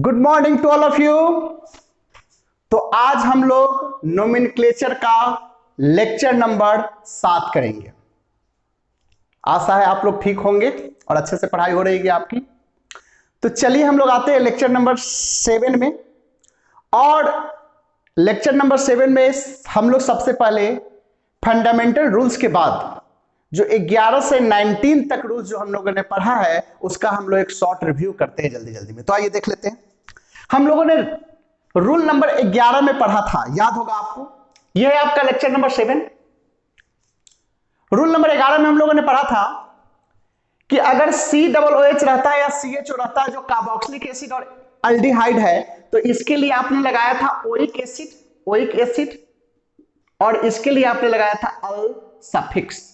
Good morning to all of you. तो आज हम लोग नोमेनक्लेचर का लेक्चर नंबर 7 करेंगे। आशा है आप लोग ठीक होंगे और अच्छे से पढ़ाई हो रही है आपकी। तो चलिए हम लोग आते हैं लेक्चर नंबर 7 में। और लेक्चर नंबर 7 में हम लोग सबसे पहले फंडामेंटल रूल्स के बाद जो 11 से 19 तक रूल्स जो हम लोगों ने पढ़ा है उसका हम लोग एक शॉर्ट रिव्यू करते हैं जल्दी जल्दी में। तो आइए देख लेते हैं। हम लोगों ने रूल नंबर 11 में पढ़ा था, याद होगा आपको। यह है आपका लेक्चर नंबर 7। रूल नंबर 11 में हम लोगों ने पढ़ा था कि अगर COOH रहता है या CHO रहता है जो कार्बोक्सिलिक एसिड और अल्डिहाइड है, तो इसके लिए आपने लगाया था ओइक एसिड और इसके लिए आपने लगाया था अल सफिक्स।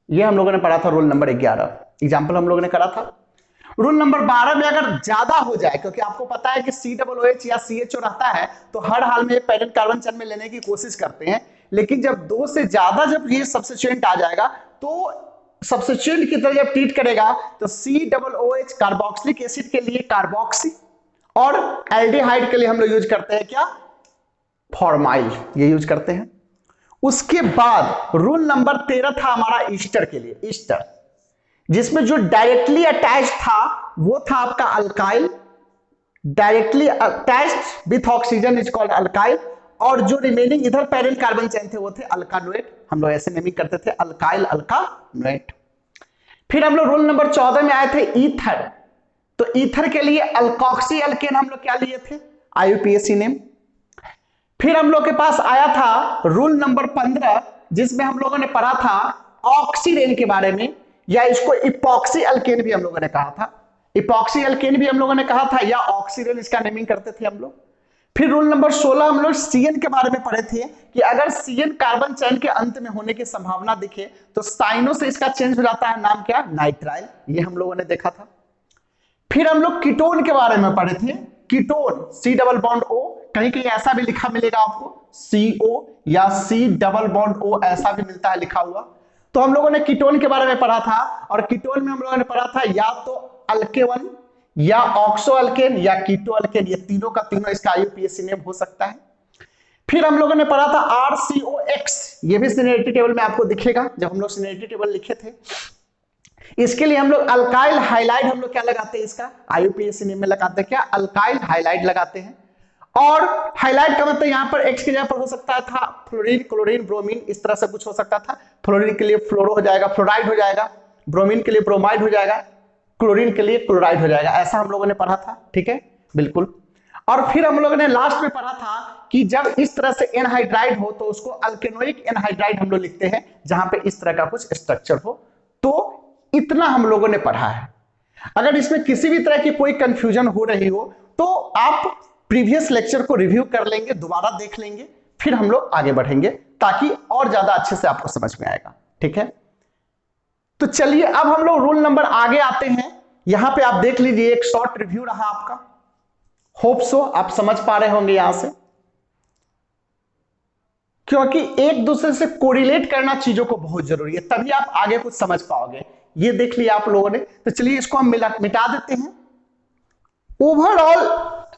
यह हम लोगों ने पढ़ा था रूल नंबर 11। एग्जाम्पल हम लोगों ने करा था। रूल नंबर 12 में अगर ज्यादा हो जाए, क्योंकि आपको पता है कि COOH या CHO रहता है तो हर हाल में पेरेंट कार्बन चेन में लेने की कोशिश करते हैं, लेकिन जब 2 से ज्यादा जब ये सब्स्टिट्यूएंट आ जाएगा तो सब्स्टिट्यूएंट की तरह जब ट्रीट करेगा तो COOH कार्बोक्सिलिक एसिड के लिए कार्बोक्सी और एल्डिहाइड के लिए हम लोग यूज करते हैं क्या, फॉर्माइल, ये यूज करते हैं। उसके बाद रूल नंबर 13 था हमारा ईस्टर के लिए, ईस्टर, जिसमें जो डायरेक्टली अटैच था वो था आपका alkyl, directly attached with oxygen is called alkyl, और जो रिमेनिंग इधर पैरेंट कार्बन चेन थे वो थे अल्कानोएट। हम लोग ऐसे नेमिंग करते थे, अल्काइल अल्कानोएट। फिर हम लोग रूल नंबर 14 में आए थे ईथर। तो ईथर के लिए अल्कोक्सी अल्केन हम लोग क्या लिए थे, IUPAC नेम। फिर हम लोग के पास आया था रूल नंबर 15, जिसमें हम लोगों ने पढ़ा था ऑक्सीडेन के बारे में, या इसको इपॉक्सी अल्केन भी हम लोगों ने कहा था, इपॉक्सी अल्केन भी हम लोगों ने कहा था, या ऑक्सीडेन इसका नेमिंग करते थे हम लोग। फिर रूल नंबर 16 हम लोग CN के बारे में पढ़े थे कि अगर CN कार्बन चेन के अंत में होने की संभावना दिखे तो साइनो से इसका चेंज हो जाता है नाम क्या, नाइट्राइल। ये हम लोगों ने देखा था। फिर हम लोग कीटोन के बारे में पढ़े थे। Ketone C double bond O, कहीं कहीं ऐसा भी लिखा मिलेगा आपको CO या C डबल बॉन्ड O, ऐसा भी मिलता है लिखा हुआ। तो हम लोगों ने कीटोन के बारे में पढ़ा था, और कीटोन में हम लोगों ने पढ़ा था या तो अल्केवन या ऑक्सो अल्केन या कीटो अल्केन, ये तीनों का तीनों इसका IUPAC नेम हो सकता है। फिर हम लोगों ने पढ़ा था RCOX, ये भी सिनेरिटी टेबल में आपको दिखेगा जब हम लोग सिनेरिटी टेबल लिखे थे। इसके लिए हम लोग अल्काइल हाइलाइड हम लोग क्या लगाते हैं, इसका IUPAC नेम में लगाते हैं क्या, अल्काइल हाइलाइड लगाते हैं। और हाइलाइट का मतलब यहां पर X की जगह पर हो सकता था फ्लोरीन, क्लोरीन, ब्रोमीन, इस तरह से कुछ हो सकता था। फ्लोरीन के लिए फ्लोरो हो जाएगा, फ्लोराइड हो जाएगा, ब्रोमीन के लिए ब्रोमाइड हो जाएगा, क्लोरीन के लिए क्लोराइड हो जाएगा। ऐसा हम लोगों ने पढ़ा था, ठीक है, बिल्कुल। और फिर हम लोगों ने लास्ट में पढ़ा था कि जब इस तरह से एनहाइड्राइड हो तो उसको अल्केनोइक एनहाइड्राइड हम लोग लिखते हैं, जहां पे इस तरह का कुछ स्ट्रक्चर हो। तो इतना हम लोगों ने पढ़ा है। अगर इसमें किसी भी तरह की कोई कंफ्यूजन हो रही हो तो आप प्रीवियस लेक्चर को रिव्यू कर लेंगे, दोबारा देख लेंगे, फिर हम लोग आगे बढ़ेंगे ताकि और ज्यादा अच्छे से आपको समझ में आएगा, ठीक है। तो चलिए अब हम लोग रूल नंबर आगे आते हैं। यहां पे आप देख लीजिए, एक शॉर्ट रिव्यू रहा आपका। होप सो आप समझ पा रहे होंगे यहां से, क्योंकि एक दूसरे से कोरिलेट करना चीजों को बहुत जरूरी है, तभी आप आगे कुछ समझ पाओगे। ये देख लिया आप लोगों ने, तो चलिए इसको हम मिटा देते हैं। ओवरऑल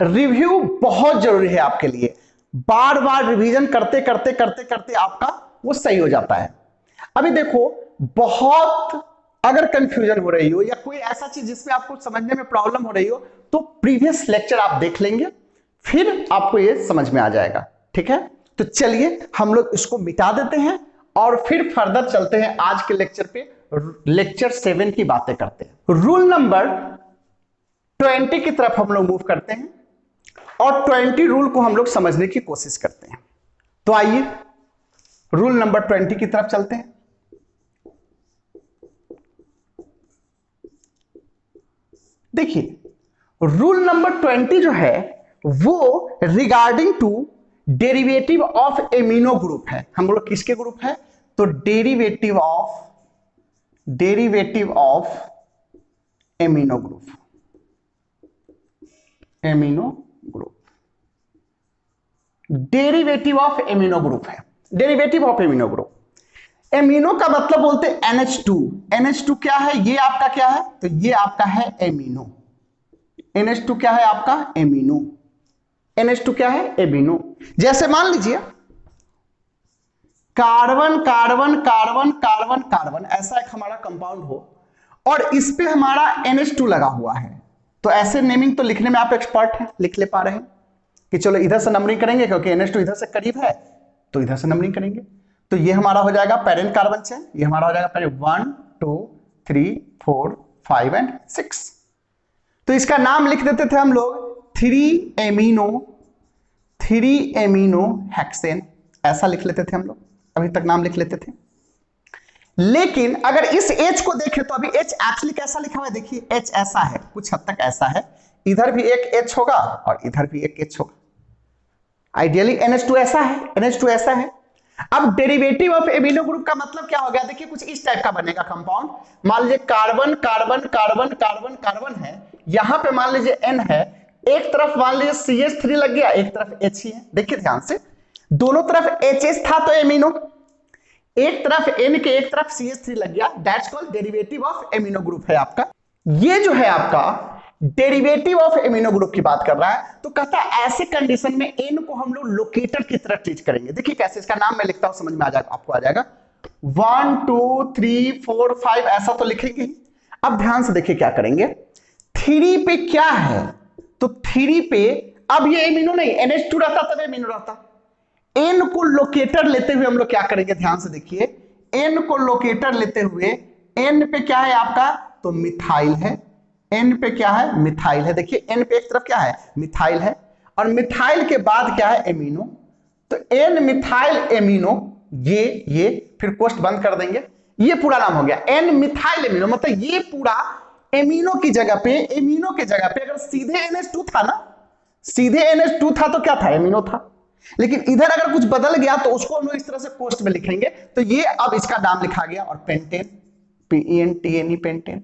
रिव्यू बहुत जरूरी है आपके लिए। बार बार रिवीजन करते करते करते करते आपका वो सही हो जाता है। अभी देखो, बहुत अगर कंफ्यूजन हो रही हो या कोई ऐसा चीज जिसमें आपको समझने में प्रॉब्लम हो रही हो तो प्रीवियस लेक्चर आप देख लेंगे, फिर आपको ये समझ में आ जाएगा, ठीक है। तो चलिए हम लोग इसको मिटा देते हैं और फिर फर्दर चलते हैं आज के लेक्चर पे, लेक्चर 7 की बातें करते हैं। रूल नंबर 20 की तरफ हम लोग मूव करते हैं और 20 रूल को हम लोग समझने की कोशिश करते हैं। तो आइए रूल नंबर 20 की तरफ चलते हैं। देखिए, रूल नंबर 20 जो है वो regarding to derivative of amino group है। हम लोग किसके ग्रुप है, तो derivative of amino group, amino group, derivative of amino group है, derivative of amino group. Amino का मतलब बोलते हैं NH2। NH2 क्या है, ये आपका क्या है, तो ये आपका है एमिनो, NH2 क्या है आपका एमिनो, NH2 क्या है एमिनो। जैसे मान लीजिए carbon carbon carbon carbon carbon ऐसा एक हमारा कंपाउंड हो और इस पे हमारा NH2 लगा हुआ है, तो ऐसे नेमिंग तो लिखने में आप एक्सपर्ट हैं, लिख ले पा रहे हैं कि चलो इधर से नंबरिंग करेंगे क्योंकि NH2 इधर से करीब है तो इधर से नंबरिंग करेंगे। तो ये हमारा हो जाएगा पेरेंट कार्बन चेन, ये हमारा हो जाएगा पहले 1 2 3 4 5 एंड 6। तो इसका नाम लिख देते थे हम लोग 3 एमिनो हेक्सेन, ऐसा लिख लेते थे हम लोग, अभी तक नाम लिख लेते थे। लेकिन अगर इस H को देखें तो अभी H एक्चुअली कैसा लिखा हुआ है, देखिए H ऐसा है, कुछ हद तक ऐसा है, इधर भी एक H होगा और इधर भी एक H होगा। आइडियली NH2 ऐसा है, NH2 ऐसा है। अब डेरिवेटिव ऑफ एमिनो ग्रुप का मतलब क्या हो गया, देखिए कुछ इस टाइप का बनेगा कंपाउंड। मान लीजिए carbon carbon carbon carbon carbon है, यहां पे मान लीजिए N है, एक तरफ मान लीजिए CH3 लग गया, एक तरफ H ही है। देखिए ध्यान से, दोनों तरफ HH था तो एमिनो, एक तरफ N के एक तरफ CH3 लग गया, that's called derivative of amino group है आपका। ये जो है आपका डेरिवेटिव ऑफ एमिनो ग्रुप की बात कर रहा है। तो कहता है ऐसे कंडीशन में N को हम लोग लोकेटर की तरह ट्रीट करेंगे। देखिए कैसे, इसका नाम मैं लिखता हूं, समझ में आ जाएगा, आपको आ जाएगा 1 2 3 4 5 ऐसा तो लिखेंगे। अब ध्यान से देखिए क्या करेंगे, 3 पे क्या है, तो 3 पे अब ये एमिनो नहीं, NH2 रहता तब एमिनो रहता। N को लोकेटर लेते हुए हम लोग क्या करेंगे, ध्यान से देखिए, N को लोकेटर लेते हुए N पे क्या है आपका, तो मिथाइल है, N पे क्या है मिथाइल है। देखिए N पे एक तरफ क्या है मिथाइल है, और मिथाइल के बाद क्या है एमिनो, तो N मिथाइल एमिनो, ये फिर कोष्ठ बंद कर देंगे, ये पूरा नाम हो गया N मिथाइल एमिनो। मतलब ये पूरा एमिनो की जगह पे, एमिनो के जगह पे अगर सीधे NH2 था ना, सीधे NH2 था तो क्या था एमिनो था, लेकिन इधर अगर कुछ बदल गया तो उसको हम लोग इस तरह से कोष्ठ में लिखेंगे। तो ये अब इसका नाम लिखा गया, और पेंटेन, PENTNE पेंटेन।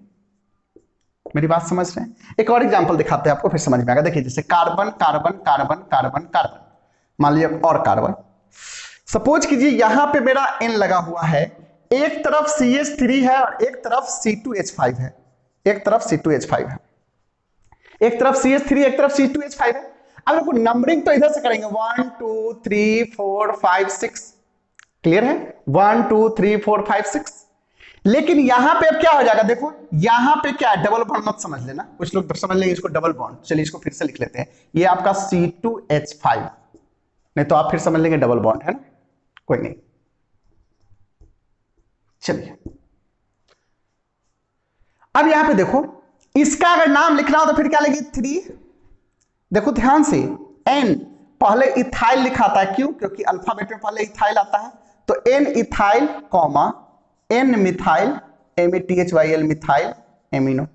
मेरी बात समझ रहे हैं? एक और एग्जांपल दिखाते हैं आपको, फिर समझ में आएगा। देखिए जैसे carbon carbon carbon carbon carbon, मान लीजिए और कार्बन, सपोज कीजिए यहां पे मेरा N लगा हुआ है, एक तरफ CH3 है और एक तरफ C2H5 है, एक तरफ C2H5 है, एक तरफ CH3 एक तरफ C2H5 है। अब देखो नंबरिंग तो इधर से करेंगे 1 2 3 4 5 6, क्लियर है 1 2 3 4 5 6। लेकिन यहां पे अब क्या हो जाएगा, देखो यहां पे क्या है, डबल बॉन्ड मत समझ लेना, कुछ लोग समझ लेंगे इसको डबल बॉन्ड। चलिए इसको फिर से लिख लेते हैं, ये आपका C2H5, नहीं तो आप फिर समझ लेंगे डबल बॉन्ड है ना, कोई नहीं। चलिए अब यहां पे देखो, इसका अगर नाम लिखना हो तो फिर क्या लेंगे 3। देखो ध्यान से, N पहले इथाइल लिखाता है, क्यों, क्योंकि अल्फाबेट में पहले इथाइल आता है। तो N ethyl comma N methyl, MATHYL methyl amino,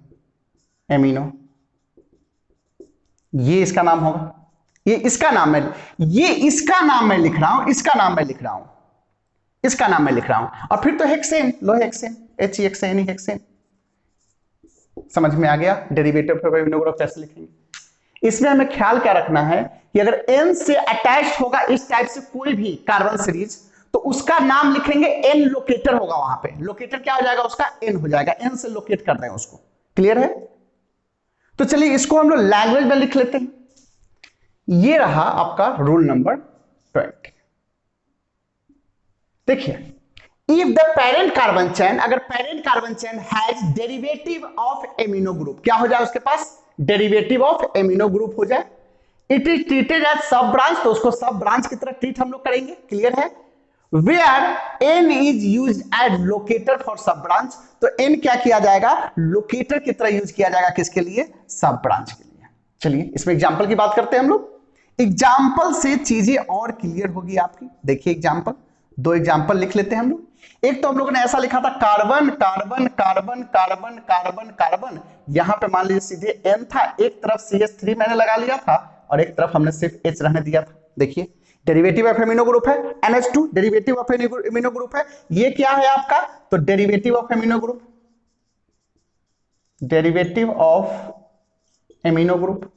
amino, ये इसका नाम होगा, ये इसका नाम है, ये इसका नाम मैं लिख रहा हूं, इसका नाम मैं लिख रहा हूं, इसका नाम मैं लिख रहा हूं। और फिर तो हेक्सेन, लो हेक्सेन, HEXAN हेक्सेन। समझ में आ गया डेरिवेटिव ऑफ एमिनो ग्रुप कैसे लिखेंगे। इसमें हमें ख्याल क्या रखना है कि अगर N से अटैच होगा इस टाइप से कोई भी कार्बन सीरीज, तो उसका नाम लिखेंगे N लोकेटर होगा, वहां पे लोकेटर क्या हो जाएगा उसका N हो जाएगा, N से लोकेट कर रहे हैं उसको, क्लियर है। तो चलिए इसको हम लोग लैंग्वेज में लिख लेते हैं। ये रहा आपका रूल नंबर 20। देखिए if the parent carbon chain, अगर parent carbon chain has derivative of amino group, क्या हो जाए उसके पास डेरिवेटिव ऑफ एमिनो ग्रुप हो जाए, it is treated as sub branch, तो उसको सब ब्रांच की तरह ट्रीट हम लोग करेंगे, क्लियर है। Where N is use as locator for sub branch, तो N क्या किया जाएगा लोकेटर की तरह यूज किया जाएगा, किसके लिए सब ब्रांच के लिए। चलिए इसमें एग्जांपल की बात करते हैं हम लोग, एग्जाम्पल से चीजें और क्लियर होगी आपकी। देखिए एग्जाम्पल, 2 एग्जाम्पल लिख लेते हैं हम लोग। एक तो हम लोगों ने ऐसा लिखा था carbon carbon carbon carbon carbon carbon, यहां पे मान लीजिए सीधे N था, एक तरफ CH3 मैंने लगा लिया था और एक तरफ हमने सिर्फ H रहने दिया था। देखिए डेरिवेटिव ऑफ एमिनो ग्रुप है NH2, derivative of amino group है, ये क्या है आपका, तो derivative of amino group, derivative of amino group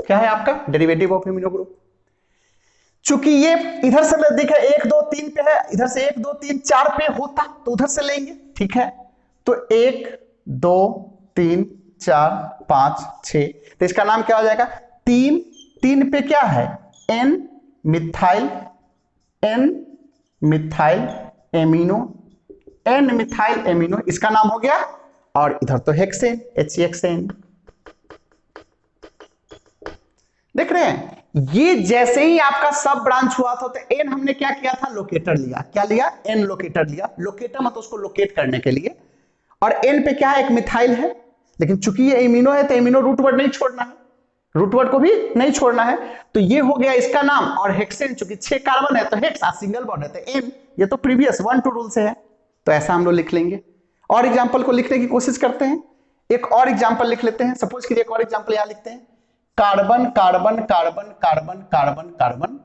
क्या है आपका डेरिवेटिव ऑफ एमिनो ग्रुप। चूंकि ये इधर से मैं देखा 1 2 3 पे है, इधर से 1 2 3 4 पे होता तो उधर से लेंगे, ठीक है। तो 1 2 3 4 5 6। तो इसका नाम क्या हो जाएगा? 3 3 पे क्या है? N methyl amino, N methyl amino, इसका नाम हो गया। और इधर तो हेक्सेन, HCHN। देख रहे हैं, ये जैसे ही आपका सब ब्रांच हुआ था तो एन हमने क्या किया था? लोकेटर लिया। क्या लिया? एन लोकेटर लिया। लोकेटर मतलब उसको लोकेट करने के लिए। और एन पे क्या है? एक मिथाइल है, लेकिन चूंकि ये एमिनो है तो एमिनो रूट वर्ड नहीं छोड़ना है, रूट वर्ड को भी नहीं छोड़ना है। तो ये हो गया इसका नाम। और हेक्सेन चूंकि 6 कार्बन है तो हेक्स सिंगल बॉन्ड है तो एन, ये तो प्रीवियस 1 2 रूल से है, तो ऐसा हम लोग लिख लेंगे। और एग्जांपल को लिखने की कोशिश करते हैं। एक और एग्जांपल लिख लेते हैं। सपोज कीजिए एक और एग्जांपल यहां लिखते हैं, carbon carbon carbon carbon carbon carbon,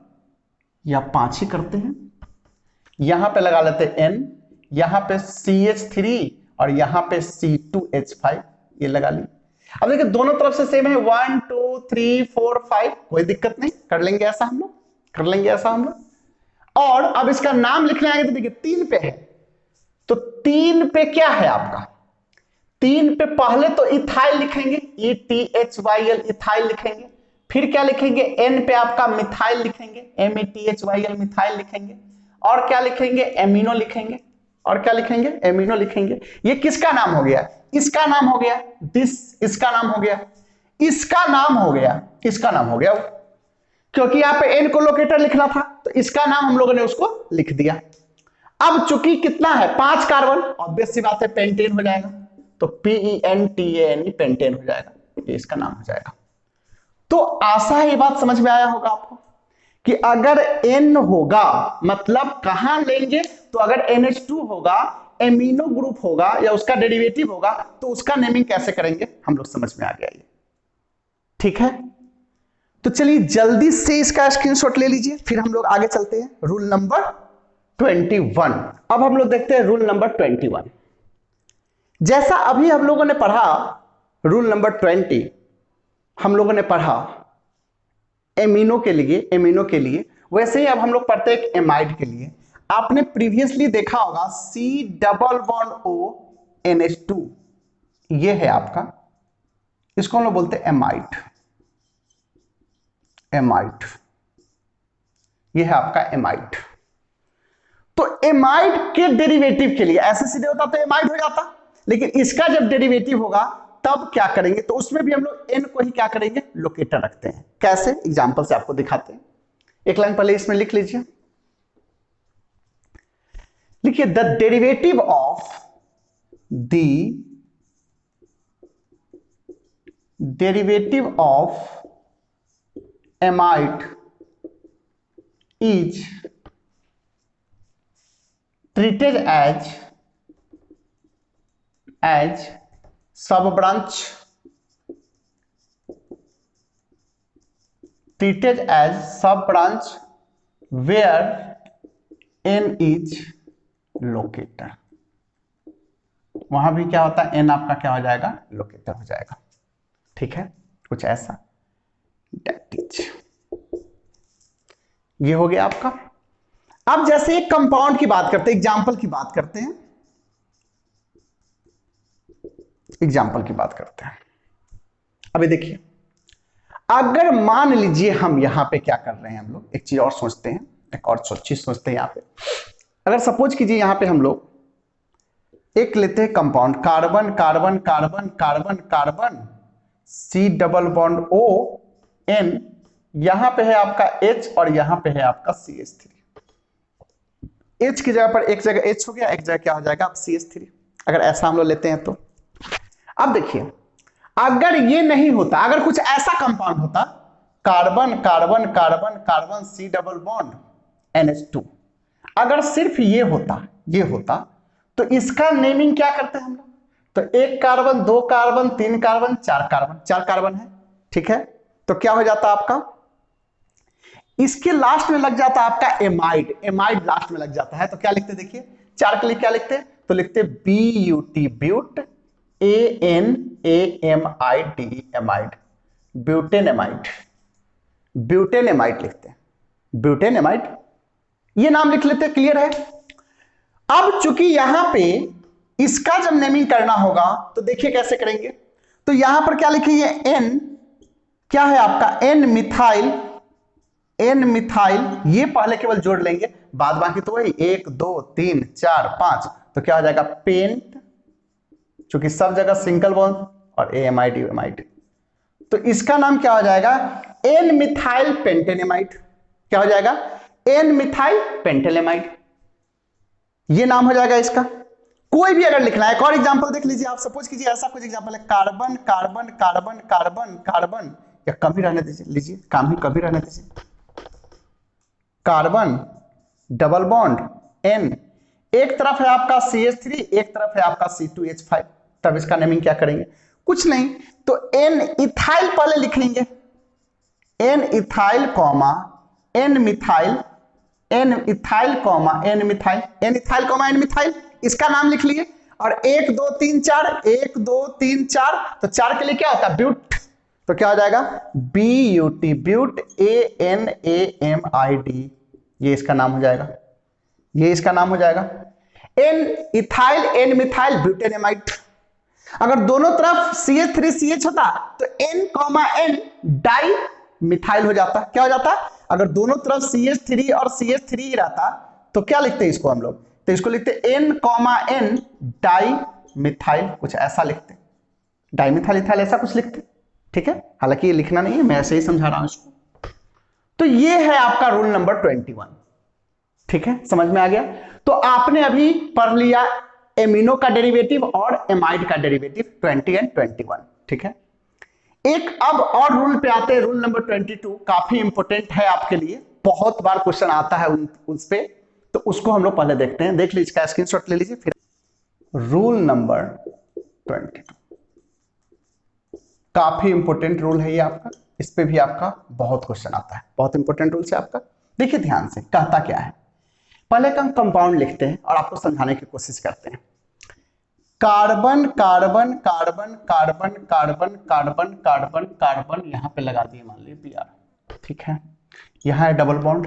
या 5 ही करते हैं। यहां पे लगा लेते हैं N, यहां पे CH3 और यहां पे C2H5, ये लगा ली। अब देखिए दोनों तरफ से सेम है, 1 2 3 4 5, कोई दिक्कत नहीं, कर लेंगे ऐसा हम लोग, कर लेंगे ऐसा हम लोग। और अब इसका नाम लिखने आएंगे तो देखिए 3 पे है, तो 3 पे क्या है आपका? 3 पे पहले तो इथाइल लिखेंगे, ETHYL इथाइल लिखेंगे। फिर क्या लिखेंगे? N पे आपका मिथाइल लिखेंगे, METHYL मिथाइल लिखेंगे। और क्या लिखेंगे? एमिनो लिखेंगे। और क्या लिखेंगे? एमिनो लिखेंगे। ये किसका नाम हो गया? इसका नाम हो गया दिस, इसका नाम हो गया, इसका नाम हो गया, इसका नाम हो गया, क्योंकि यहां पे N को लोकेटर लिखना था तो इसका नाम हम लोगों ने उसको लिख दिया। अब चूंकि कितना है? 5 कार्बन, ऑब्वियस सी बात है पेंटेन हो जाएगा, तो PENTANE पेंटेन हो जाएगा, ये इसका नाम हो जाएगा। तो आशा है ये बात समझ में आया होगा आपको कि अगर N होगा मतलब कहां लेंगे? तो अगर NH2 होगा, एमिनो ग्रुप होगा या उसका डेरिवेटिव होगा, तो उसका नेमिंग कैसे करेंगे हम लोग समझ में आ गया ये, ठीक है। तो चलिए जल्दी से इसका स्क्रीनशॉट ले लीजिए, फिर हम लोग आगे चलते हैं। Rule number 21। अब हम लोग देखते हैं रूल नंबर 21। जैसा अभी हम लोगों ने पढ़ा रूल नंबर 20, हम लोगों ने पढ़ा एमिनो के लिए, वैसे ही अब हम लोग पढ़ते हैं एमाइड के लिए। आपने प्रीवियसली देखा होगा C double bond O NH2, ये है आपका, इसको हम लोग बोलते हैं एमाइड, एमाइड, ये है आपका एमाइड। तो एमाइड के डेरिवेटिव के लिए ऐसे सीधे होता तो एमाइड हो जाता, लेकिन इसका जब डेरिवेटिव होगा तब क्या करेंगे? तो उसमें भी हम लोग N को ही क्या करेंगे? लोकेटर रखते हैं। कैसे? एग्जांपल से आपको दिखाते हैं। एक लाइन पहले इसमें लिख लीजिए, लिखिए the derivative of amide is treated as sub branch, where N is locator। वहां भी क्या होता है? N आपका क्या हो जाएगा? लोकेटर हो जाएगा, ठीक है, कुछ ऐसा। That is, ये हो गया आपका। अब जैसे एक कंपाउंड की बात करते हैं, एग्जाम्पल की बात करते हैं, एग्जाम्पल की बात करते हैं। अभी देखिए, अगर मान लीजिए हम यहां पे क्या कर रहे हैं, हम लोग एक चीज और सोचते हैं, एक और चीज सोचते हैं यहां पे। अगर सपोज कीजिए यहां पे हम लोग एक लेते हैं compound carbon carbon carbon carbon carbon C double bond O N, यहां पे है आपका H और यहां पे है आपका CH3। H की जगह पर एक जगह H हो गया, एक जगह क्या हो जाएगा? आप CH3। अगर ऐसा हम लोग लेते हैं तो अब देखिए, अगर ये नहीं होता, अगर कुछ ऐसा कंपाउंड होता carbon carbon carbon carbon C double bond NH2, अगर सिर्फ ये होता तो इसका नेमिंग क्या करते हैं हम लोग? तो 1 कार्बन 2 कार्बन 3 कार्बन 4 कार्बन है, ठीक है। तो क्या हो जाता आपका? इसके लास्ट में लग जाता आपका एमाइड, एमाइड लास्ट में लग जाता है, तो क्या लिखते? देखिए 4 के लिए क्या लिखते? तो लिखते BUT, but, ANAMID, amide, butane amide, butane amide लिखते हैं, ब्यूटेन एमाइड, ये नाम लिख लेते हैं। क्लियर है? अब चूंकि यहां पे इसका जब नेमिंग करना होगा तो देखिए कैसे करेंगे। तो यहां पर क्या लिखेंगे, एन क्या है आपका, एन मिथाइल, एन मिथाइल, ये पहले केवल जोड़ लेंगे, बाद बाकी तो वही 1 2 3 4 5, तो क्या हो जाएगा पेंट, चूंकि सब जगह सिंगल बॉन्ड और एमाइड एमाइड, तो इसका नाम क्या हो जाएगा, एन मिथाइल पेंटेनेमाइड। क्या हो जाएगा, एन मिथाइल पेंटेनेमाइड, ये नाम हो जाएगा इसका। कोई भी अगर लिखना है, एक और एग्जांपल देख लीजिए आप, सपोज कीजिए ऐसा कुछ एग्जांपल है, carbon carbon carbon carbon carbon, या कम ही रहने दीजिए, लीजिए काम ही कभी रहने दीजिए, कार्बन डबल बॉन्ड एन, एक तरफ है आपका CH3, एक तरफ है आपका C2H5, तब इसका नेमिंग क्या करेंगे, कुछ नहीं, तो एन इथाइल पहले लिख लेंगे, N ethyl comma N methyl, N ethyl comma N methyl, N ethyl comma N methyl, इसका नाम लिख लिए, और 1 2 3 4, 1 2 3 4, तो 4 के लिए क्या होता है ब्यूट, तो क्या हो जाएगा BUT, ब्यूट ANAMID, ये इसका नाम हो जाएगा, ये इसका नाम हो जाएगा, एन इथाइल एन मिथाइल ब्यूटेनेमाइड। अगर दोनों तरफ CH3CH होता तो N, N डाई मिथाइल हो जाता, क्या हो जाता, अगर दोनों तरफ CH3 और CH3 ही रहता तो क्या लिखते हैं इसको हम लोग, तो इसको लिखते N, N डाई मिथाइल, कुछ ऐसा लिखते, डाई मिथाइल इथाइल ऐसा कुछ लिखते, ठीक है, हालांकि ये लिखना नहीं है, मैं ऐसे ही समझा रहा हूं इसको। तो ये है आपका रूल नंबर 21, ठीक है, समझ में आ गया। तो आपने अभी पढ़ लिया एमिनो का डेरिवेटिव और एमाइड का डेरिवेटिव 20 और 21, ठीक है। एक अब और रूल पे आते हैं, रूल नंबर 22, काफी इंपॉर्टेंट है आपके लिए, बहुत बार क्वेश्चन आता है उस पे, तो उसको हम लोग पहले देखते हैं, देख लीजिए, इसका स्क्रीनशॉट ले लीजिए फिर। रूल नंबर 22 काफी इंपॉर्टेंट रूल है ये आपका, इस पे भी आपका बहुत क्वेश्चन आता है, बहुत इंपॉर्टेंट रूल से आपका, देखिए ध्यान से, कहता क्या है, पहले हम कंपाउंड लिखते हैं और आपको समझाने की कोशिश करते हैं। Carbon carbon carbon carbon carbon carbon carbon carbon, यहां पे लगा दिए मान लीजिए Br, ठीक है, यहां है डबल बॉन्ड,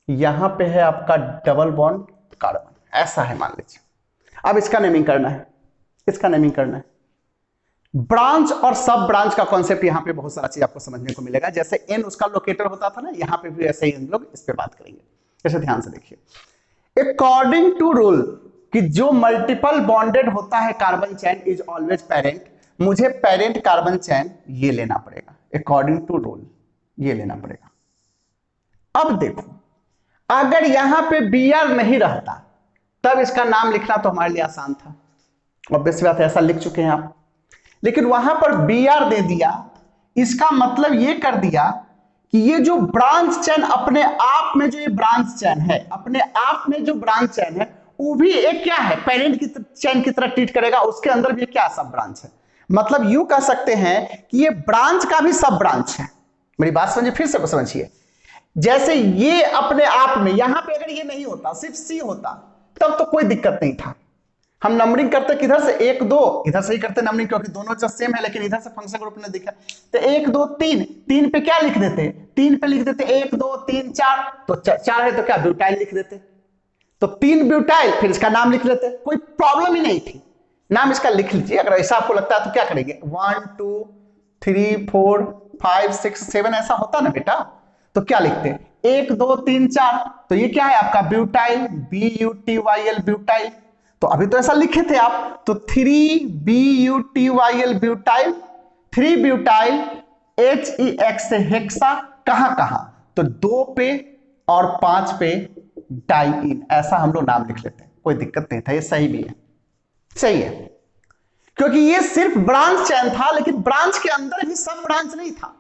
यहां पे है आपका डबल बॉन्ड कार्बन, ऐसा है मान लीजिए। अब इसका नेमिंग करना है, इसका नेमिंग करना है। ब्रांच और सब ब्रांच का कॉन्सेप्ट यहां पे बहुत सारा चीज आपको समझने को मिलेगा, जैसे एन उसका लोकेटर होता था ना, यहां पे भी ऐसे ही हम लोग इस पे बात करेंगे, जैसे ध्यान से देखिए। अकॉर्डिंग टू रूल कि जो मल्टीपल बॉन्डेड होता है carbon chain is always parent, मुझे पेरेंट कार्बन चेन ये लेना पड़ेगा, अकॉर्डिंग टू रूल ये लेना पड़ेगा। अब देखो, अगर यहां पे Br नहीं रहता तब इसका नाम लिखना तो हमारे लिए आसान था, ऑब्वियस बात है, ऐसा लिख चुके हैं आप, लेकिन वहां पर Br दे दिया, इसका मतलब ये कर दिया कि ये जो ब्रांच चेन अपने आप में, जो ये ब्रांच चेन है अपने आप में, जो ब्रांच चेन है वो भी एक क्या है, पेरेंट की चेन की तरह ट्रीट करेगा, उसके अंदर भी क्या सब ब्रांच है, मतलब यूं कह सकते हैं कि ये ब्रांच का भी सब ब्रांच है। मेरी बात समझिए, फिर से समझिए, जैसे ये अपने आप में, यहां पे अगर ये नहीं होता, सिर्फ C होता, तब तो कोई दिक्कत नहीं था, हम नंबरिंग करते किधर से 1 2, इधर से ही करते नंबरिंग, क्योंकि दोनों जस्ट सेम है, लेकिन इधर से फंक्शन ग्रुप ने दिखा, तो 1 2 3, 3 पे क्या लिख देते, 3 पे लिख देते 1 2 3 4, तो 4 है तो क्या ब्यूटाइल लिख देते, तो 3 ब्यूटाइल, फिर इसका नाम लिख लेते, कोई प्रॉब्लम ही नहीं थी, नाम इसका लिख लीजिए। अगर ऐसा आपको लगता है तो क्या करेंगे, 1 2 3 4 5 6 7 ऐसा होता ना बेटा, तो क्या लिखते 1 2 3 4, तो ये क्या है आपका ब्यूटाइल, BUTYL ब्यूटाइल, तो अभी तो ऐसा लिखे थे आप, तो 3 BUTYL ब्यूटाइल, 3 ब्यूटाइल HEX से हेक्सा, कहां कहां, तो 2 पे और 5 पे डाइइन, ऐसा हम लोग नाम लिख लेते हैं, कोई दिक्कत नहीं था, ये सही भी है, सही है, क्योंकि ये सिर्फ ब्रांच चेन था, लेकिन ब्रांच के अंदर भी सब ब्रांच नहीं था,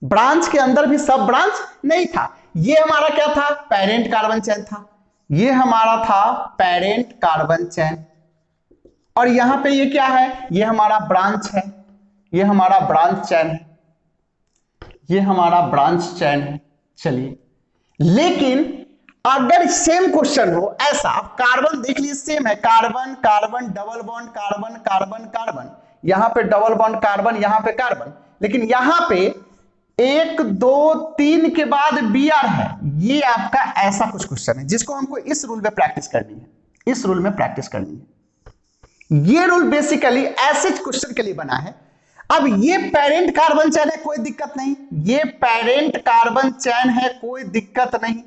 ब्रांच के अंदर भी सब ब्रांच नहीं था। ये हमारा क्या था, पेरेंट कार्बन चेन था, ये हमारा था पेरेंट कार्बन चेन, और यहां पे ये क्या है, ये हमारा ब्रांच है, ये हमारा ब्रांच चेन है, ये हमारा ब्रांच चेन है। चलिए, लेकिन अगर सेम क्वेश्चन हो ऐसा, कार्बन देख लीजिए सेम है, carbon carbon double bond carbon carbon carbon, यहां पे डबल बॉन्ड कार्बन, यहां पे कार्बन, लेकिन यहां पे 1 2 3 के बाद Br है, ये आपका ऐसा कुछ क्वेश्चन है जिसको हमको इस रूल पे प्रैक्टिस करनी है, इस रूल में प्रैक्टिस करनी है। ये रूल बेसिकली ऐसे क्वेश्चन के लिए बना है। अब ये पेरेंट कार्बन चेन है, कोई दिक्कत नहीं, ये पेरेंट कार्बन चेन है, कोई दिक्कत नहीं।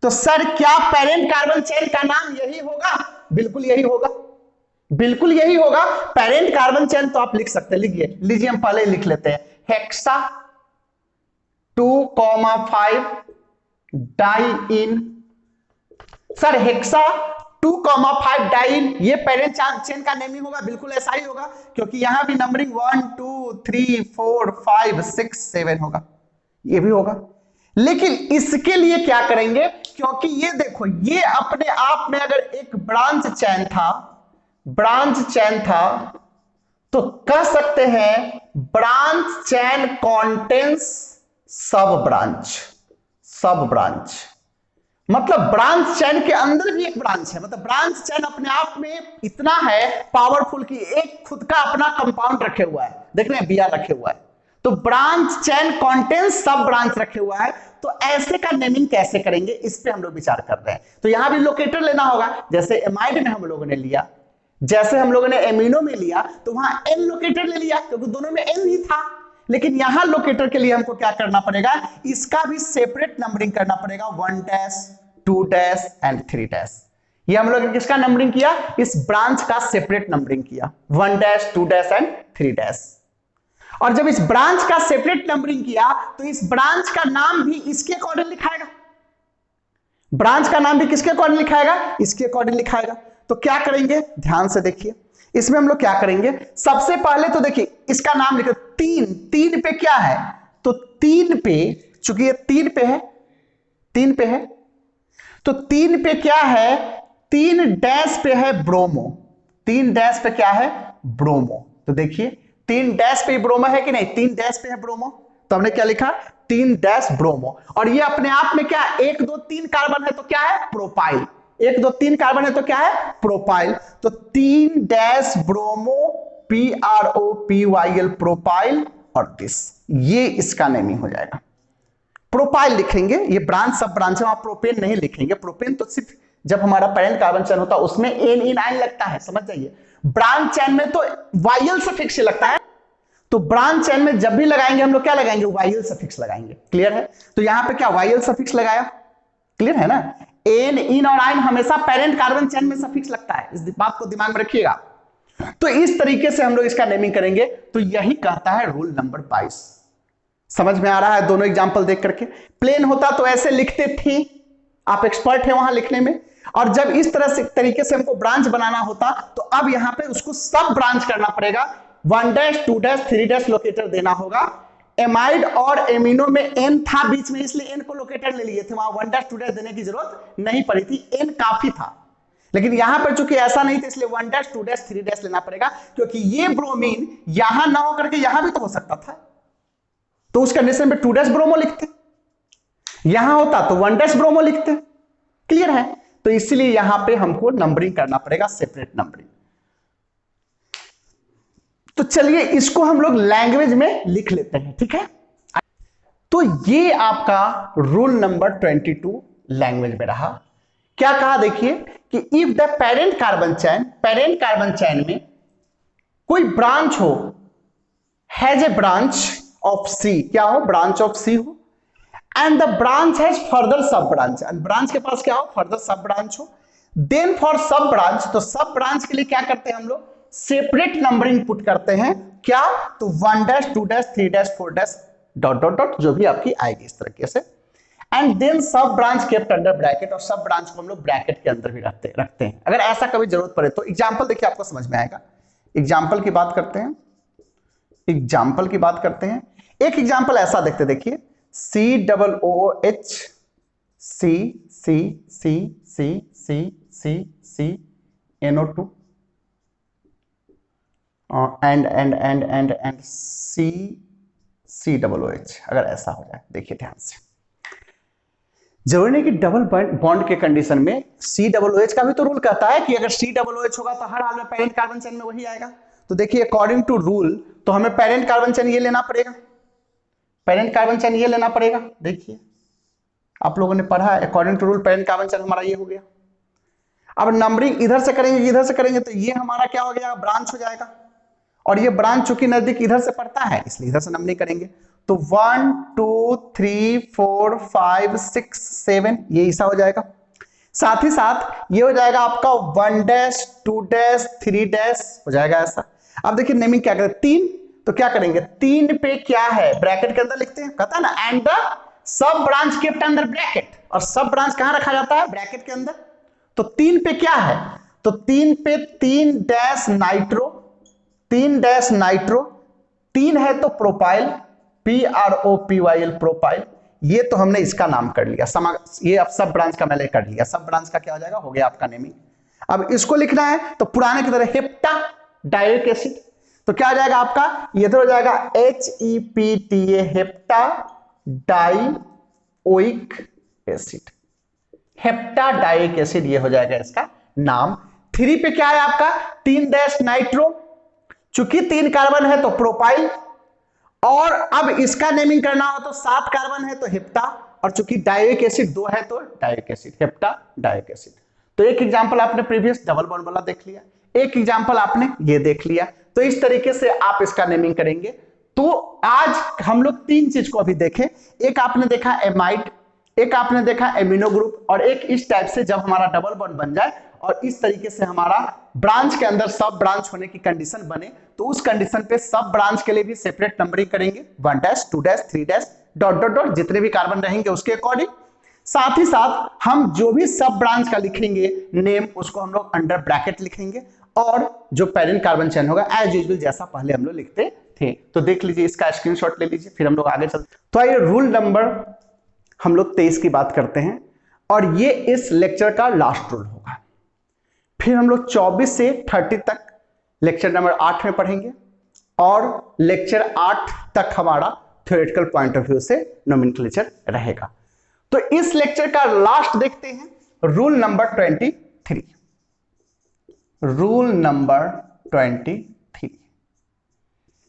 तो सर क्या पेरेंट कार्बन चेन का नाम यही होगा? बिल्कुल यही होगा, बिल्कुल यही होगा। पेरेंट कार्बन चेन तो आप लिख सकते हैं, लिखिए, लीजिए हम पहले लिख लेते हैं, hexa 2,5 diene. Sir hexa 2,5 diene ये पेरेंट चेन का नेमिंग होगा, बिल्कुल ऐसा ही होगा, क्योंकि यहां भी नंबरिंग 1 2 3 4 5 6 7 होगा, ये भी होगा। लेकिन इसके लिए क्या करेंगे, क्योंकि ये देखो, ये अपने आप में अगर एक ब्रांच चेन था, ब्रांच चेन था, तो कह सकते हैं ब्रांच चेन कॉन्टेंस सब ब्रांच। सब ब्रांच मतलब ब्रांच चेन के अंदर भी एक ब्रांच है, मतलब ब्रांच चेन अपने आप में इतना है पावरफुल कि एक खुद का अपना कंपाउंड रखे हुआ है, देख रहे हैं, बीआर रखे हुआ है। तो ब्रांच चेन कॉन्टेंस सब ब्रांच रखे हुआ है। तो ऐसे का नेमिंग कैसे करेंगे, इस पे हम लोग विचार कर रहे हैं। तो यहां भी लोकेटर लेना होगा, जैसे एमाइड में हम लोगों ने लिया, जैसे हम लोगों ने एमिनो में लिया, तो वहां एन लोकेटर ले लिया, क्योंकि दोनों में एन ही था। लेकिन यहां लोकेटर के लिए हमको क्या करना पड़ेगा, इसका भी सेपरेट नंबरिंग करना पड़ेगा, 1 डैश 2 डैश एंड 3 डैश। ये हम लोग ने किसका नंबरिंग किया, इस ब्रांच का सेपरेट नंबरिंग किया, 1 डैश 2 डैश एंड 3 डैश। और जब इस ब्रांच का सेपरेट नंबरिंग किया, तो इस ब्रांच का नाम भी इसके अकॉर्डिंग लिखाएगा, ब्रांच का नाम भी किसके अकॉर्डिंग लिखाएगा, इसके अकॉर्डिंग लिखाएगा। तो क्या करेंगे, ध्यान से देखिए, इसमें हम लोग क्या करेंगे, सबसे पहले तो देखिए इसका नाम लिखो, 3 पे क्या है, तो 3 पे, चूंकि ये 3 पे है, 3 पे है, तो 3 पे क्या है, 3 डैश पे है ब्रोमो, 3 डैश पे क्या है, ब्रोमो। तो देखिए 3 डैश पे ब्रोमो है कि नहीं, 3 डैश पे है ब्रोमो, तो हमने क्या लिखा, 3 डैश ब्रोमो। और ये अपने आप में क्या, 1 2 3 कार्बन है, तो क्या है, प्रोपाइल, 1 2 3 कार्बन है, तो क्या है, प्रोपाइल। तो 3 डैश ब्रोमो, PROPYL, प्रोपाइल, और दिस, ये इसका नेमिंग हो जाएगा। प्रोपाइल लिखेंगे, ये ब्रांच सब ब्रांच है, वहां प्रोपेन नहीं लिखेंगे, प्रोपेन तो सिर्फ जब हमारा पेरेंट कार्बन चेन होता है उसमें एन लगता है, समझ जाइए। ब्रांच चेन में तो वायल सफिक्स लगता है, तो ब्रांच चेन में जब भी लगाएंगे हम लोग क्या लगाएंगे, वायल सफिक्स लगाएंगे, क्लियर है। तो यहां पे क्या वायल सफिक्स लगाया, क्लियर है ना। एन, इन और आइन हमेशा पेरेंट कार्बन चेन में सफिक्स लगता है, इस बात को दिमाग में रखिएगा। तो इस तरीके से हम लोग इसका नेमिंग करेंगे। तो यही कहता है रूल नंबर 22। समझ में आ रहा है दोनों एग्जांपल देख करके। प्लेन होता तो ऐसे लिखते थे, आप एक्सपर्ट है वहां लिखने में, और जब इस तरह से तरीके से हमको ब्रांच बनाना होता, तो अब यहां पे उसको सब ब्रांच करना पड़ेगा, 1 डैश 2 डैश 3 डैश लोकेटर देना होगा। एमाइड और एमिनो में एन था बीच में, इसलिए एन को लोकेटर ले लिए थे, वहां 1 डैश 2 डैश देने की जरूरत नहीं पड़ी थी, एन काफी था। लेकिन यहां पर चूंकि ऐसा नहीं था, इसलिए 1 डैश 2 डैश 3 डैश लेना पड़ेगा, क्योंकि ये ब्रोमीन यहां ना होकर के यहां भी तो हो सकता था, तो उस कंडीशन में 2 डैश ब्रोमो लिखते, यहां होता तो 1 डैश ब्रोमो लिखते, क्लियर है। तो इसलिए यहां पे हमको नंबरिंग करना पड़ेगा, सेपरेट नंबरिंग। तो चलिए इसको हम लोग लैंग्वेज में लिख लेते हैं, ठीक है। तो ये आपका रूल नंबर 22 लैंग्वेज में रहा। क्या कहा, देखिए कि इफ द पेरेंट कार्बन चैन में कोई ब्रांच हो, हैज ए ब्रांच ऑफ सी, क्या हो, ब्रांच ऑफ सी हो, and the branch has further सब ब्रांच, एंड ब्रांच के पास क्या हो, फर्दर सब ब्रांच हो, देन फॉर सब ब्रांच, तो सब ब्रांच के लिए क्या करते हैं हम लोग, सेपरेट नंबरिंग पुट करते हैं, क्या, तो 1 dash 2 dash 3 dash 4 dash dot dot dot, जो भी आपकी आएगी इस तरीके से। एंड देन सब ब्रांच केप्ट अंडर ब्रैकेट, और सब ब्रांच को हम लोग ब्रैकेट के अंदर भी रखते हैं, अगर ऐसा कभी जरूरत पड़े तो। एग्जाम्पल देखिए आपको समझ में आएगा। एग्जाम्पल की बात करते हैं, एग्जाम्पल की बात करते हैं। एक एग्जाम्पल ऐसा देखते, देखिए COOH C NO2 and COOH, अगर ऐसा हो जाए, देखिए ध्यान से, जरूरी नहीं कि डबल बॉन्ड के कंडीशन में COOH का भी तो रूल कहता है कि अगर COOH होगा तो हर हाल में पेरेंट कार्बन चेन में वही आएगा। तो देखिए अकॉर्डिंग टू रूल तो हमें पेरेंट कार्बन चेन ये लेना पड़ेगा, पेरेंट कार्बन चेन ये लेना पड़ेगा। देखिए आप लोगों ने पढ़ा, according to rule parent carbon chain हमारा ये हो गया। अब नंबरिंग इधर से करेंगे इधर से करेंगे तो ये हमारा क्या हो गया, ब्रांच हो जाएगा, और ये ब्रांच चूंकि नजदीक इधर से पड़ता है इसलिए इधर से नंबरिंग करेंगे। तो 1 2 3 4 5 6 7 ये ऐसा हो जाएगा। साथ ही साथ ये हो जाएगा आपका 1 डैश 2 डैश 3 डैश हो जाएगा ऐसा। अब देखिए नेमिंग क्या करें, 3 तो क्या करेंगे, 3 पे क्या है ब्रैकेट के अंदर लिखते हैं, कहता है ना and the sub branch kept under bracket, और सब ब्रांच कहां रखा जाता है, ब्रैकेट के अंदर। तो 3 पे क्या है, तो 3 पे 3 डैश नाइट्रो, 3 डैश नाइट्रो, 3 है तो प्रोपाइल, PROPYL प्रोपाइल, ये तो हमने इसका नाम कर लिया, ये अब सब ब्रांच का मैंने कर लिया, सब ब्रांच का क्या हो जाएगा, हो गया आपका नेमिंग। अब इसको लिखना है तो पुराने की तरह हेप्टा डायोइक एसिड, तो क्या हो जाएगा आपका, ये तो हो जाएगा HEPTA hepta dioic acid, hepta dioic acid ये हो जाएगा इसका नाम। 3 पे क्या है आपका, 3 डैश नाइट्रो, चूंकि 3 कार्बन है तो प्रोपाइल, और अब इसका नेमिंग करना हो तो 7 कार्बन है तो हेप्टा, और चूंकि डायोइक एसिड 2 है तो dioic acid, hepta dioic acid. तो एक एग्जांपल आपने प्रीवियस डबल बॉन्ड वाला देख लिया, एक एग्जांपल आपने ये देख लिया, तो इस तरीके से आप इसका नेमिंग करेंगे। तो आज हम लोग 3 चीज को अभी देखें, एक आपने देखा एमाइड, एक आपने देखा एमिनो ग्रुप, और एक इस टाइप से जब हमारा डबल बॉन्ड बन जाए और इस तरीके से हमारा ब्रांच के अंदर सब ब्रांच होने की कंडीशन बने, तो उस कंडीशन पे सब ब्रांच के लिए भी सेपरेट नंबरिंग करेंगे, 1 dash 2 dash 3 dash dot dot dot, जितने भी कार्बन रहेंगे उसके अकॉर्डिंग। साथ ही साथ हम जो भी सब ब्रांच का लिखेंगे नेम, उसको हम लोग अंडर ब्रैकेट लिखेंगे, और जो पेरेंट कार्बन चेन होगा एज यूजुअल जैसा पहले हम लोग लिखते थे। तो देख लीजिए, इसका स्क्रीनशॉट ले लीजिए, फिर हम लोग आगे चलते। तो आइए रूल नंबर हम लोग 23 की बात करते हैं, और ये इस लेक्चर का लास्ट रूल होगा। फिर हम लोग 24 से 30 तक लेक्चर नंबर 8 में पढ़ेंगे, और लेक्चर 8 तक हमारा थ्योरेटिकल पॉइंट ऑफ व्यू से नोमेनक्लेचर रहेगा। तो इस लेक्चर का लास्ट देखते हैं, रूल नंबर 23। रूल नंबर 23,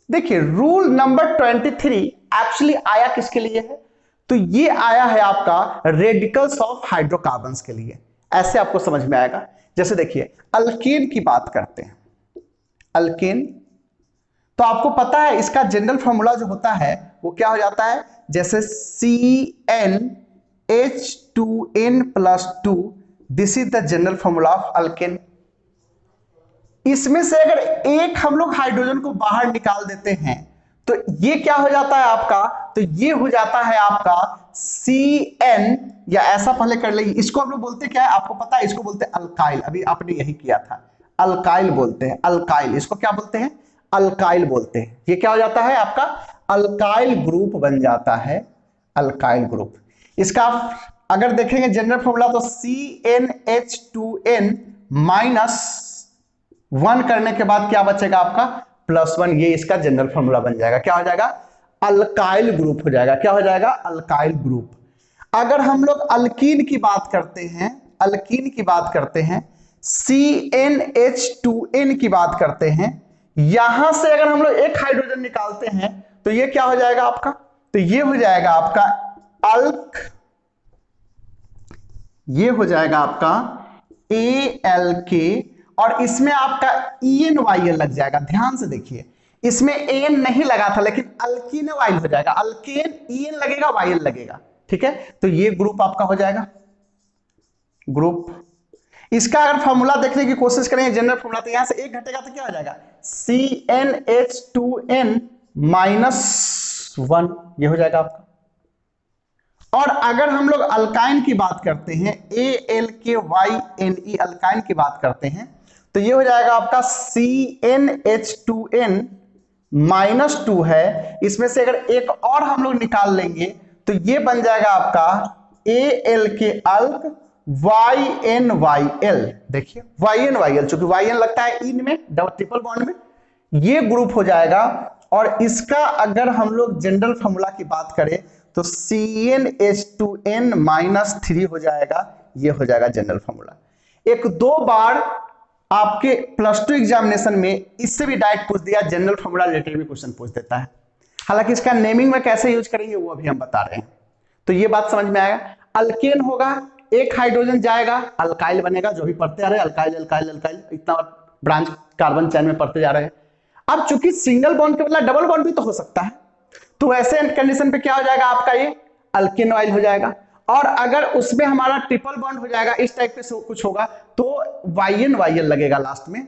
देखिए रूल नंबर 23 एक्चुअली आया किसके लिए है, तो ये आया है आपका रेडिकल्स ऑफ हाइड्रोकार्बन्स के लिए। ऐसे आपको समझ में आएगा, जैसे देखिए अल्केन की बात करते हैं, अल्केन, तो आपको पता है इसका जनरल फॉर्मूला जो होता है वो क्या हो जाता है, जैसे CnH2n+2, this is the general formula of alkane. इसमें से अगर एक हम लोग हाइड्रोजन को बाहर निकाल देते हैं तो ये क्या हो जाता है आपका, तो ये हो जाता है आपका Cn, या ऐसा पहले कर लेंगे, इसको हम लोग बोलते क्या है आपको पता है, इसको बोलते हैं अल्काइल, अभी आपने यही किया था, अल्काइल बोलते हैं, अल्काइल, इसको क्या बोलते हैं, अल्काइल बोलते हैं। ये क्या हो जाता है आपका, अल्काइल ग्रुप बन जाता है, अल्काइल ग्रुप। इसका अगर देखेंगे जनरल फॉर्मूला तो CnH2n-1 करने के बाद क्या बचेगा आपका, +1, ये इसका जनरल फॉर्मूला बन जाएगा, क्या हो जाएगा, अल्काइल ग्रुप हो जाएगा, क्या हो जाएगा, अल्काइल ग्रुप। अगर हम लोग अल्कीन की बात करते हैं, अल्कीन की बात करते हैं, CnH2n की बात करते हैं, यहां से अगर हम लोग एक हाइड्रोजन निकालते हैं तो ये क्या हो जाएगा आपका, तो ये हो जाएगा आपका अल्क, ये हो जाएगा आपका ALK, और इसमें आपका ENYL लग जाएगा। ध्यान से देखिए, इसमें एन नहीं लगा था लेकिन अल्कीन वाइल हो जाएगा, अल्केन EN लगेगा YL लगेगा, ठीक है। तो ये ग्रुप आपका हो जाएगा ग्रुप। इसका अगर फॉर्मूला देखने की कोशिश करेंगे जनरल फॉर्मूला, तो यहां से एक घटेगा तो क्या हो जाएगा, CnH2n-1, ये हो जाएगा आपका। और अगर हम लोग अल्काइन की बात करते हैं, ALKYNE अल्काइन की बात करते हैं, तो ये हो जाएगा आपका CnH2n-2 है, इसमें से अगर एक और हम लोग निकाल लेंगे तो ये बन जाएगा आपका ALK अल्क YNYL। देखिए YNYL, चूंकि YN लगता है इन में, डबल ट्रिपल बॉन्ड में, ये ग्रुप हो जाएगा। और इसका अगर हम लोग जनरल फॉर्मूला की बात करें तो CnH2n-3 हो जाएगा, ये हो जाएगा जनरल फॉर्मूला। एक दो बार आपके +2 एग्जामिनेशन में इससे भी डायरेक्ट पूछ दिया, जनरल फॉर्मूला रिलेटेड भी क्वेश्चन पूछ देता है। हालांकि इसका नेमिंग में कैसे यूज करेंगे वो अभी हम बता रहे हैं। तो ये बात समझ में आएगा, अल्केन होगा एक हाइड्रोजन जाएगा, अल्काइल बनेगा, जो भी पढ़ते आ रहे हैं अल्काइल अल्काइल अल्काइल, इतना ब्रांच कार्बन चैन में पढ़ते जा रहे हैं। अब चूंकि सिंगल बॉन्ड के बदला डबल बॉन्ड भी तो हो सकता है, तो ऐसे कंडीशन पे क्या हो जाएगा आपका, ये अल्केन ऑयल हो जाएगा। और अगर उसमें हमारा ट्रिपल बॉन्ड हो जाएगा, इस टाइप से कुछ होगा, तो वाईएन वाईएल लगेगा लास्ट में,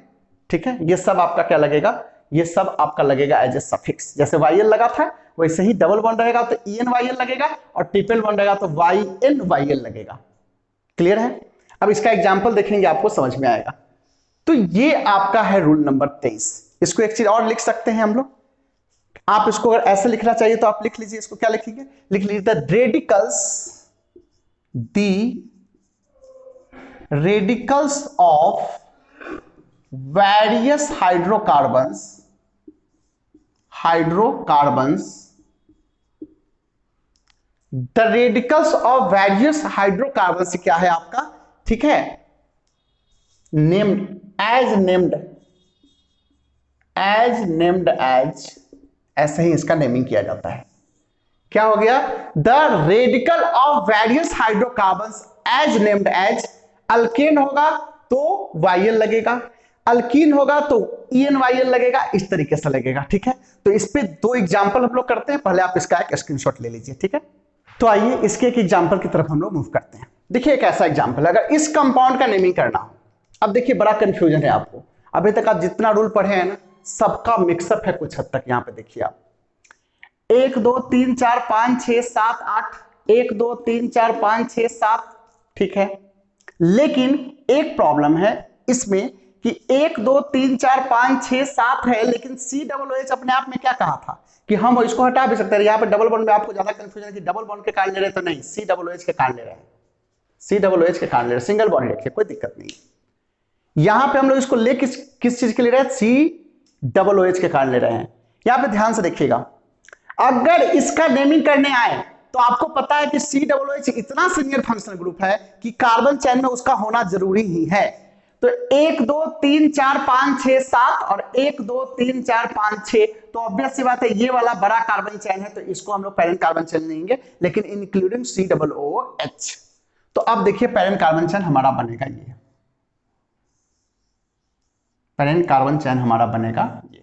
ठीक है। ये सब आपका क्या लगेगा, ये सब आपका लगेगा एज ए सफिक्स, जैसे वाईएल लगा था वैसे ही डबल बॉन्ड रहेगा तो ईएन वाईएल लगेगा, और ट्रिपल बॉन्ड रहेगा तो वाईएन वाईएल लगेगा। क्लियर है? अब इसका एग्जांपल देखेंगे आपको समझ में आएगा। तो ये आपका है रूल नंबर 23। इसको एक चीज और लिख सकते हैं हम लोग, आप इसको अगर ऐसे लिखना चाहिए तो आप लिख लीजिए, इसको क्या लिखेंगे, लिख लीजिए the radicals of various hydrocarbons the radicals of various hydrocarbons क्या है आपका, ठीक है, नेम्ड एज ऐसे ही इसका नेमिंग किया जाता है। क्या हो गया, the radical of various hydrocarbons as named as, alkane होगा तो वाईएल लगेगा, अल्कीन होगा तो ईएन वाईएल लगेगा, इस तरीके से लगेगा, ठीक है। तो इस पे दो एग्जांपल हम लोग करते हैं, पहले आप इसका एक स्क्रीनशॉट ले लीजिए, ठीक है। तो आइए इसके एक एग्जांपल की तरफ हम लोग मूव करते हैं। देखिए एक ऐसा एग्जांपल, अगर इस कंपाउंड का नेमिंग करना हो, अब देखिए बड़ा कंफ्यूजन है आपको, अभी तक आप जितना रूल पढ़े हैं ना सबका मिक्सअप है कुछ हद तक। यहां पे देखिए आप 1 2 3 4 5 6 7 8, 1 2 3 4 5 6 7, ठीक है। लेकिन एक प्रॉब्लम है इसमें कि 1 2 3 4 5 6 7 है, लेकिन COOH अपने आप में क्या कहा था कि हम इसको हटा भी सकते हैं। यहाँ पे डबल बॉन्ड में आपको ज्यादा कंफ्यूजन है कि डबल बॉन्ड के कारण ले रहे तो नहीं, COOH के कारण ले रहे हैं, COOH के कारण ले रहे हैं, सिंगल बॉन्ड रखिए कोई दिक्कत नहीं। यहां पे हम लोग इसको ले किस चीज के ले रहे हैं, COOH के कारण ले रहे हैं। यहां पे ध्यान से देखिएगा, अगर इसका नेमिंग करने आए तो आपको पता है कि COOH इतना सीनियर फंक्शनल ग्रुप है कि कार्बन चैन में उसका होना जरूरी ही है। तो 1 2 3 4 5 6 7 और 1 2 3 4 5 6, तो ऑब्वियस सी बात है ये वाला बड़ा कार्बन चैन है, तो इसको हम लोग पैरेंट कार्बन चैन लेंगे, लेकिन इंक्लूडिंग COOH। तो अब देखिए पैरेंट कार्बन चैन हमारा बनेगा ये, पैरेंट कार्बन चैन हमारा बनेगा ये।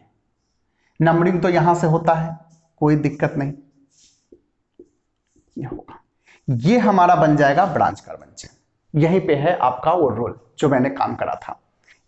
नंबरिंग तो यहां से होता है, कोई दिक्कत नहीं, ये होगा, ये हमारा बन जाएगा ब्रांच कार्बन चैन। यहीं पे है आपका वो रोल जो मैंने काम करा था।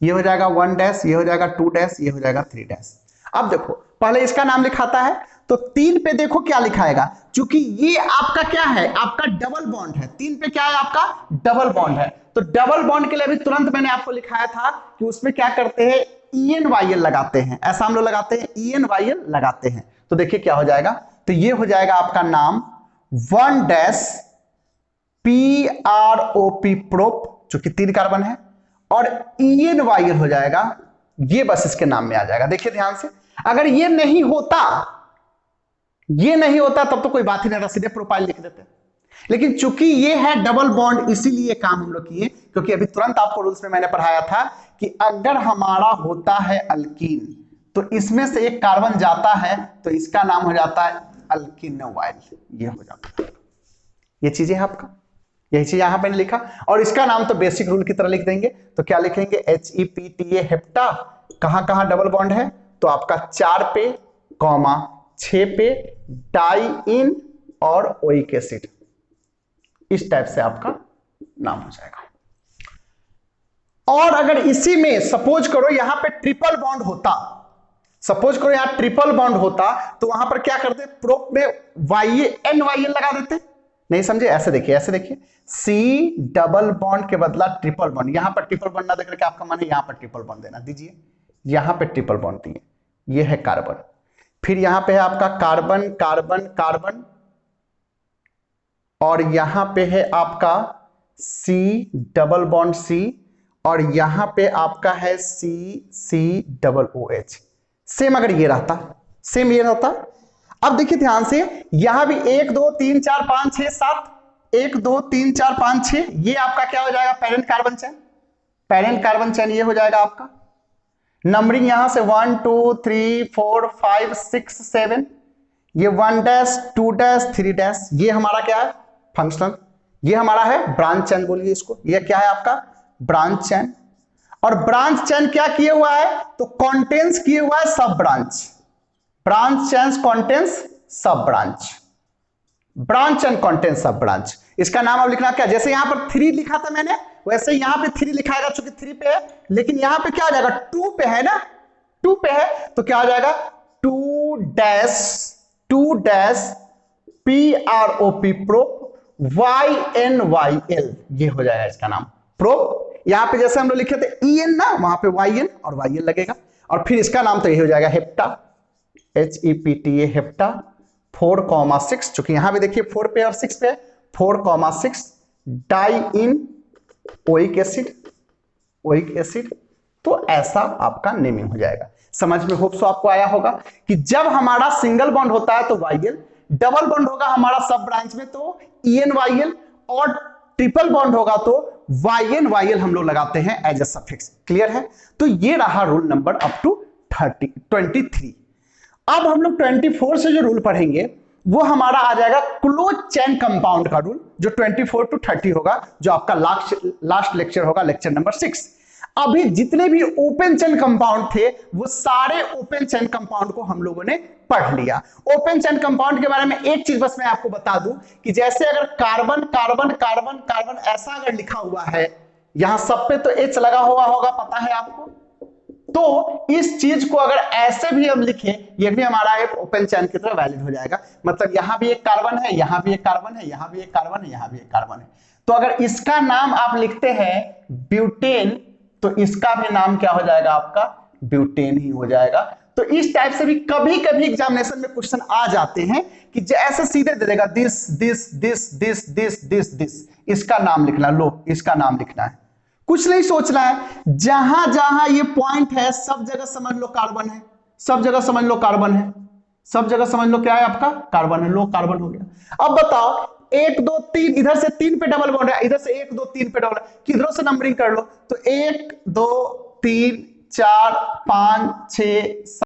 ये हो जाएगा 1 डैश, ये हो जाएगा 2 डैश, ये हो जाएगा 3 डैश। अब देखो पहले इसका नाम लिखाता है, तो 3 पे देखो क्या लिखाएगा, क्योंकि ये आपका क्या है, आपका डबल बॉन्ड है। 3 पे क्या है आपका, डबल बॉन्ड है। तो डबल बॉन्ड के लिए अभी तुरंत मैंने आपको लिखाया था कि उसमें क्या करते हैं, ईएन वाईएल लगाते हैं, ऐसा हम लोग लगाते हैं, ईएन वाईएल लगाते हैं। तो देखिए क्या हो जाएगा, तो ये हो जाएगा आपका नाम 1 डैश PROP प्रोप, जो कि 3 कार्बन है, और ईएन वाईएल हो जाएगा, ये बस इसके नाम में आ जाएगा। देखिए ध्यान से, अगर ये नहीं होता तब तो कोई बात ही नहीं था, सीधे प्रोपाइल लिख देते। लेकिन चूंकि ये है डबल बॉन्ड, इसीलिए काम हम लोग किए, क्योंकि अभी तुरंत आपको रूल्स में मैंने पढ़ाया था कि अगर हमारा होता है अल्कीन तो इसमें से एक कार्बन जाता है तो इसका नाम हो जाता है अल्कीनोवाइल, ये हो जाता है। ये चीज है आपका, यही चीज यहां पे लिखा, और इसका नाम तो बेसिक रूल की तरह लिख देंगे। तो क्या लिखेंगे, HEPTA हेप्टा, कहां कहां डबल बॉन्ड है, तो आपका 4 पे, 6 पे डाई इन और ओइक एसिड, इस टाइप से आपका नाम हो जाएगा। और अगर इसी में सपोज करो यहां पे ट्रिपल बॉन्ड होता, सपोज करो यहां ट्रिपल बॉन्ड होता, तो वहां पर क्या करते, प्रोप में YN YL लगा देते। नहीं समझे, ऐसे देखिए, ऐसे देखिए, C डबल बॉन्ड के बदला ट्रिपल बॉन्ड, यहां पर ट्रिपल बॉन्ड ना देकर के आपका मन है यहां पर ट्रिपल बॉन्ड देना, दीजिए, यहां पे ट्रिपल बॉन्ड दिए, ये है कार्बन, फिर यहां पे है आपका कार्बन कार्बन कार्बन, और यहां पे है आपका C डबल बॉन्ड C, और यहां पे आपका है COOH। सेम अगर ये रहता, सेम ये रहता। अब देखिए ध्यान से, यहां भी 1 2 3 4 5 6 7, 1 2 3 4 5 6, ये आपका क्या हो जाएगा, पैरेंट कार्बन चैन, पैरेंट कार्बन चैन ये हो जाएगा आपका। नंबरिंग यहां से 1 2 3 4 5 6 7, ये 1 डैश 2 डैश 3 डैश, ये हमारा क्या है, फंक्शनल, ये हमारा है ब्रांच चेन, बोलिए इसको, ये क्या है आपका ब्रांच चेन। और ब्रांच चेन क्या किए हुआ है, तो कॉन्टेंस किए हुआ है सब ब्रांच, ब्रांच चेन कॉन्टेंस सब ब्रांच, ब्रांच एंड कॉन्टेंस सब ब्रांच। इसका नाम अब लिखना क्या, जैसे यहां पर 3 लिखा था मैंने, वैसे यहां पे 3 लिखाएगा, चूंकि 3 पे है, लेकिन यहां पे क्या हो जाएगा 2 पे है ना, 2 पे है, तो क्या हो जाएगा 2 डैश PROP प्रोप YNYL, ये हो जाएगा इसका नाम प्रोप। यहां पे जैसे हम लोग लिखे थे EN ना, वहां पे YN और YL लगेगा, और फिर इसका नाम तो ये हो जाएगा हेप्टा, HEPTA हेप्टा 4,6, चूंकि यहां भी देखिए 4 पे और 6 पे, 4,6 डाई इन ओइक एसिड, तो ऐसा आपका नेमिंग हो जाएगा। समझ में होप सो आपको आया होगा कि जब हमारा सिंगल बॉन्ड होता है तो YL, डबल बॉन्ड होगा हमारा सब ब्रांच में तो ENYL, और ट्रिपल बॉन्ड होगा तो YNYL हम लोग लगाते हैं एज ए सफिक्स। क्लियर है? तो ये रहा रूल नंबर अप टू 23। अब हम लोग 24 से जो रूल पढ़ेंगे वो हमारा आ जाएगा क्लोज चेन कंपाउंड का रूल, जो 24 to 30 होगा, जो आपका लास्ट लेक्चर होगा, लेक्चर नंबर 6। अभी जितने भी ओपन चेन कंपाउंड थे वो सारे ओपन चेन कंपाउंड को हम लोगों ने पढ़ लिया। ओपन चेन कंपाउंड के बारे में एक चीज बस मैं आपको बता दूं कि जैसे अगर कार्बन कार्बन कार्बन कार्बन ऐसा अगर लिखा हुआ है, यहां सब पे तो H लगा हुआ होगा, पता है आपको, तो इस चीज को अगर ऐसे भी हम लिखें, ये भी हमारा एक ओपन चेन की तरह वैलिड हो जाएगा। मतलब यहां भी एक कार्बन है, यहां भी एक कार्बन है, यहां भी एक कार्बन है, यहां भी एक कार्बन है, तो अगर इसका नाम आप लिखते हैं ब्यूटेन, तो इसका भी नाम क्या हो जाएगा आपका ब्यूटेन ही हो जाएगा। तो इस टाइप से भी कभी कभी एग्जामिनेशन में क्वेश्चन आ जाते हैं कि जैसे सीधे दे देगा this this this this this this this, इसका नाम लिखना, लो इसका नाम लिखना है, कुछ नहीं सोचना है, जहां जहां ये पॉइंट है सब जगह समझ लो कार्बन है, सब जगह समझ लो कार्बन है, सब जगह समझ लो क्या है आपका कार्बन है, लो कार्बन हो गया। अब बताओ 1 2 3, इधर से 3 पे डबल बॉन्ड है, इधर से 1 2 3 पे डबल, किधरों से नंबरिंग कर लो, तो 1 2 3 4 5 6